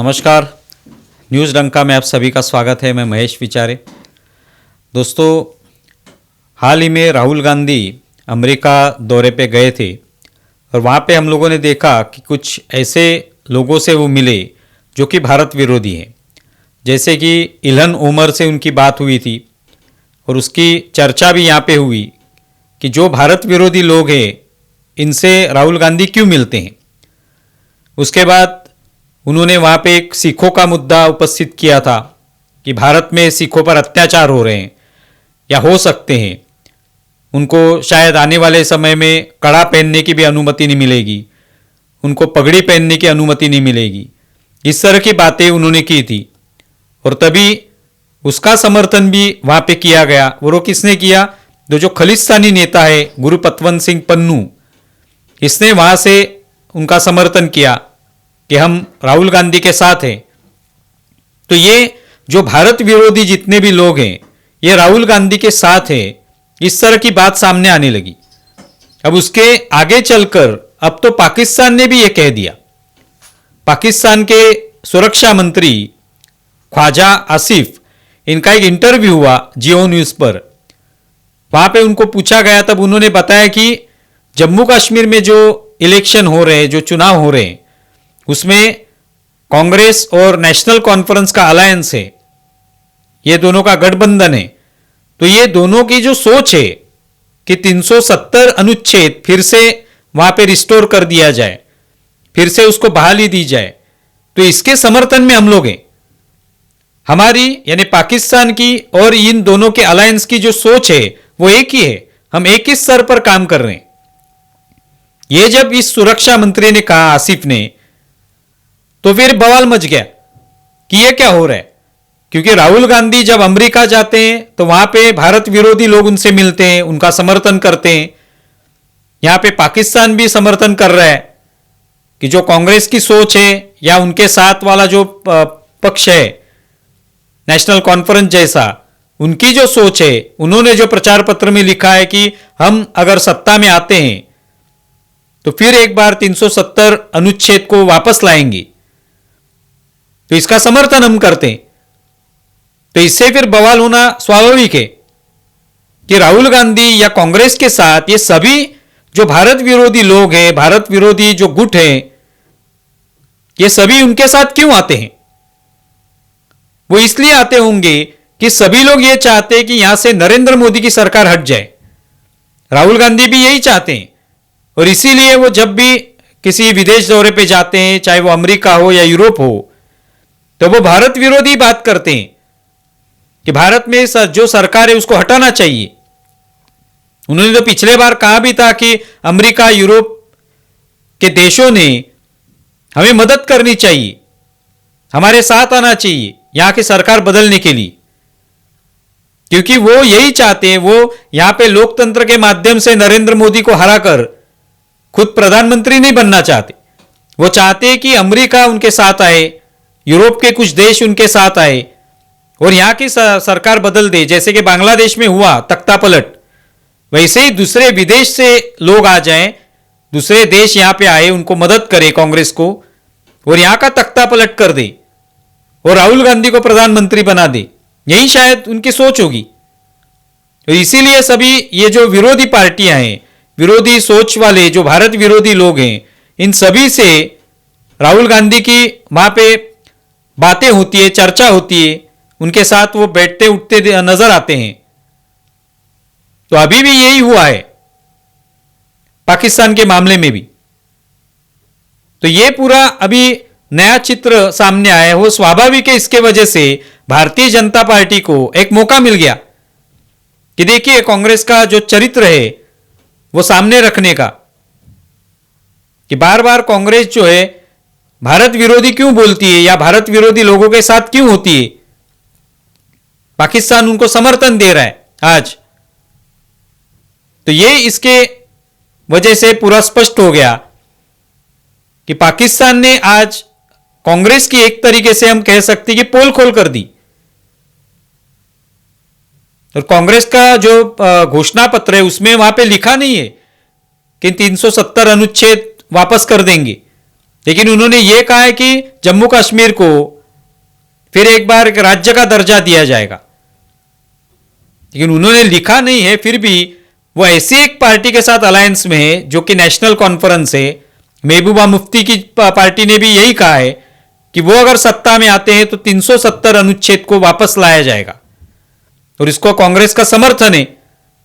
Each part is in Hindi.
नमस्कार। न्यूज़ डंका में आप सभी का स्वागत है। मैं महेश विचारे। दोस्तों, हाल ही में राहुल गांधी अमेरिका दौरे पे गए थे और वहाँ पे हम लोगों ने देखा कि कुछ ऐसे लोगों से वो मिले जो कि भारत विरोधी हैं। जैसे कि इल्हन ओमर से उनकी बात हुई थी और उसकी चर्चा भी यहाँ पे हुई कि जो भारत विरोधी लोग हैं इनसे राहुल गांधी क्यों मिलते हैं। उसके बाद उन्होंने वहाँ पे एक सिखों का मुद्दा उपस्थित किया था कि भारत में सिखों पर अत्याचार हो रहे हैं या हो सकते हैं। उनको शायद आने वाले समय में कड़ा पहनने की भी अनुमति नहीं मिलेगी, उनको पगड़ी पहनने की अनुमति नहीं मिलेगी। इस तरह की बातें उन्होंने की थी और तभी उसका समर्थन भी वहाँ पे किया गया। और वो किसने किया? जो खलिस्तानी नेता है गुरुपतवंत सिंह पन्नू, इसने वहाँ से उनका समर्थन किया कि हम राहुल गांधी के साथ हैं। तो ये जो भारत विरोधी जितने भी लोग हैं ये राहुल गांधी के साथ हैं, इस तरह की बात सामने आने लगी। अब उसके आगे चलकर अब तो पाकिस्तान ने भी ये कह दिया। पाकिस्तान के सुरक्षा मंत्री ख्वाजा आसिफ, इनका एक इंटरव्यू हुआ जियो न्यूज़ पर। वहाँ पे उनको पूछा गया, तब उन्होंने बताया कि जम्मू कश्मीर में जो इलेक्शन हो रहे हैं, जो चुनाव हो रहे हैं, उसमें कांग्रेस और नेशनल कॉन्फ्रेंस का अलायंस है, ये दोनों का गठबंधन है। तो ये दोनों की जो सोच है कि 370 अनुच्छेद फिर से वहां पे रिस्टोर कर दिया जाए, फिर से उसको बहाली दी जाए, तो इसके समर्थन में हम लोग हैं। हमारी यानी पाकिस्तान की और इन दोनों के अलायंस की जो सोच है वो एक ही है, हम एक ही स्तर पर काम कर रहे हैं। ये जब इस सुरक्षा मंत्री ने कहा, आसिफ ने, तो फिर बवाल मच गया कि ये क्या हो रहा है। क्योंकि राहुल गांधी जब अमेरिका जाते हैं तो वहां पे भारत विरोधी लोग उनसे मिलते हैं, उनका समर्थन करते हैं। यहां पे पाकिस्तान भी समर्थन कर रहा है कि जो कांग्रेस की सोच है या उनके साथ वाला जो पक्ष है नेशनल कॉन्फ्रेंस जैसा, उनकी जो सोच है, उन्होंने जो प्रचार पत्र में लिखा है कि हम अगर सत्ता में आते हैं तो फिर एक बार 370 अनुच्छेद को वापस लाएंगे, तो इसका समर्थन हम करते हैं। तो इससे फिर बवाल होना स्वाभाविक है कि राहुल गांधी या कांग्रेस के साथ ये सभी जो भारत विरोधी लोग हैं, भारत विरोधी जो गुट हैं, ये सभी उनके साथ क्यों आते हैं? वो इसलिए आते होंगे कि सभी लोग ये चाहते हैं कि यहां से नरेंद्र मोदी की सरकार हट जाए। राहुल गांधी भी यही चाहते हैं और इसीलिए वो जब भी किसी विदेश दौरे पे जाते हैं, चाहे वो अमेरिका हो या यूरोप हो, तो वो भारत विरोधी बात करते हैं कि भारत में जो सरकार है उसको हटाना चाहिए। उन्होंने तो पिछले बार कहा भी था कि अमेरिका, यूरोप के देशों ने हमें मदद करनी चाहिए, हमारे साथ आना चाहिए यहां की सरकार बदलने के लिए, क्योंकि वो यही चाहते हैं। वो यहां पे लोकतंत्र के माध्यम से नरेंद्र मोदी को हराकर खुद प्रधानमंत्री नहीं बनना चाहते। वो चाहते हैं कि अमेरिका उनके साथ आए, यूरोप के कुछ देश उनके साथ आए और यहां की सरकार बदल दे। जैसे कि बांग्लादेश में हुआ तख्ता पलट, वैसे ही दूसरे विदेश से लोग आ जाएं, दूसरे देश यहां पे आए, उनको मदद करे कांग्रेस को और यहां का तख्ता पलट कर दे और राहुल गांधी को प्रधानमंत्री बना दे। यही शायद उनकी सोच होगी। तो इसीलिए सभी ये जो विरोधी पार्टियां हैं, विरोधी सोच वाले जो भारत विरोधी लोग हैं, इन सभी से राहुल गांधी की वहां पे बातें होती है, चर्चा होती है, उनके साथ वो बैठते उठते नजर आते हैं। तो अभी भी यही हुआ है पाकिस्तान के मामले में भी। तो ये पूरा अभी नया चित्र सामने आया है। वो स्वाभाविक है, इसके वजह से भारतीय जनता पार्टी को एक मौका मिल गया कि देखिए कांग्रेस का जो चरित्र है वो सामने रखने का, कि बार बार कांग्रेस जो है भारत विरोधी क्यों बोलती है या भारत विरोधी लोगों के साथ क्यों होती है। पाकिस्तान उनको समर्थन दे रहा है आज। तो ये इसके वजह से पूरा स्पष्ट हो गया कि पाकिस्तान ने आज कांग्रेस की एक तरीके से हम कह सकते कि पोल खोल कर दी। और कांग्रेस का जो घोषणा पत्र है उसमें वहां पे लिखा नहीं है कि 370 अनुच्छेद वापस कर देंगे। लेकिन उन्होंने ये कहा है कि जम्मू कश्मीर को फिर एक बार एक राज्य का दर्जा दिया जाएगा, लेकिन उन्होंने लिखा नहीं है। फिर भी वो ऐसी एक पार्टी के साथ अलायंस में है जो कि नेशनल कॉन्फ्रेंस है। महबूबा मुफ्ती की पार्टी ने भी यही कहा है कि वो अगर सत्ता में आते हैं तो 370 अनुच्छेद को वापस लाया जाएगा, और इसको कांग्रेस का समर्थन है।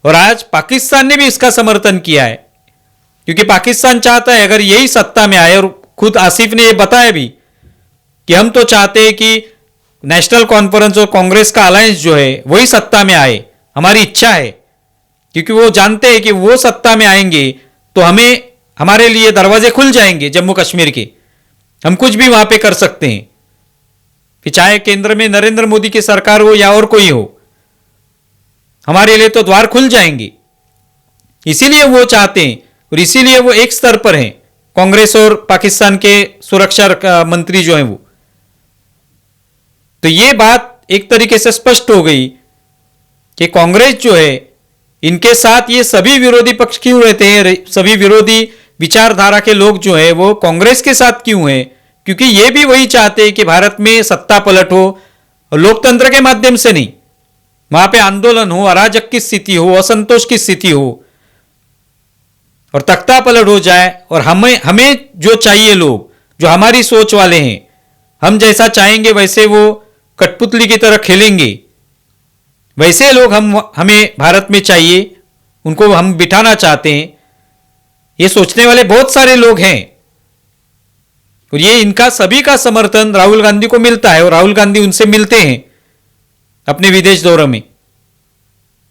और आज पाकिस्तान ने भी इसका समर्थन किया है, क्योंकि पाकिस्तान चाहता है अगर यही सत्ता में आए, और खुद आसिफ ने यह बताया भी कि हम तो चाहते हैं कि नेशनल कॉन्फ्रेंस और कांग्रेस का अलायंस जो है वही सत्ता में आए, हमारी इच्छा है, क्योंकि वो जानते हैं कि वो सत्ता में आएंगे तो हमारे लिए दरवाजे खुल जाएंगे जम्मू कश्मीर के, हम कुछ भी वहां पे कर सकते हैं, फिर चाहे केंद्र में नरेंद्र मोदी की सरकार हो या और कोई हो, हमारे लिए तो द्वार खुल जाएंगे। इसीलिए वो चाहते हैं, और इसीलिए वो एक स्तर पर हैं, कांग्रेस और पाकिस्तान के सुरक्षा मंत्री जो हैं वो। तो ये बात एक तरीके से स्पष्ट हो गई कि कांग्रेस जो है, इनके साथ ये सभी विरोधी पक्ष क्यों रहते हैं, सभी विरोधी विचारधारा के लोग जो है वो कांग्रेस के साथ क्यों हैं, क्योंकि ये भी वही चाहते हैं कि भारत में सत्ता पलट हो, लोकतंत्र के माध्यम से नहीं, वहां पे आंदोलन हो, अराजक की स्थिति हो, असंतोष की स्थिति हो, और तख्ता पलट हो जाए। और हमें जो चाहिए, लोग जो हमारी सोच वाले हैं, हम जैसा चाहेंगे वैसे वो कठपुतली की तरह खेलेंगे, वैसे लोग हमें भारत में चाहिए, उनको हम बिठाना चाहते हैं। ये सोचने वाले बहुत सारे लोग हैं, और ये इनका सभी का समर्थन राहुल गांधी को मिलता है, और राहुल गांधी उनसे मिलते हैं अपने विदेश दौरों में।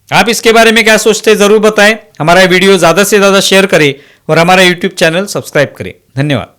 आप इसके बारे में क्या सोचते हैं, जरूर बताएं। हमारा वीडियो ज्यादा से ज्यादा शेयर करें और हमारा यूट्यूब चैनल सब्सक्राइब करें। धन्यवाद।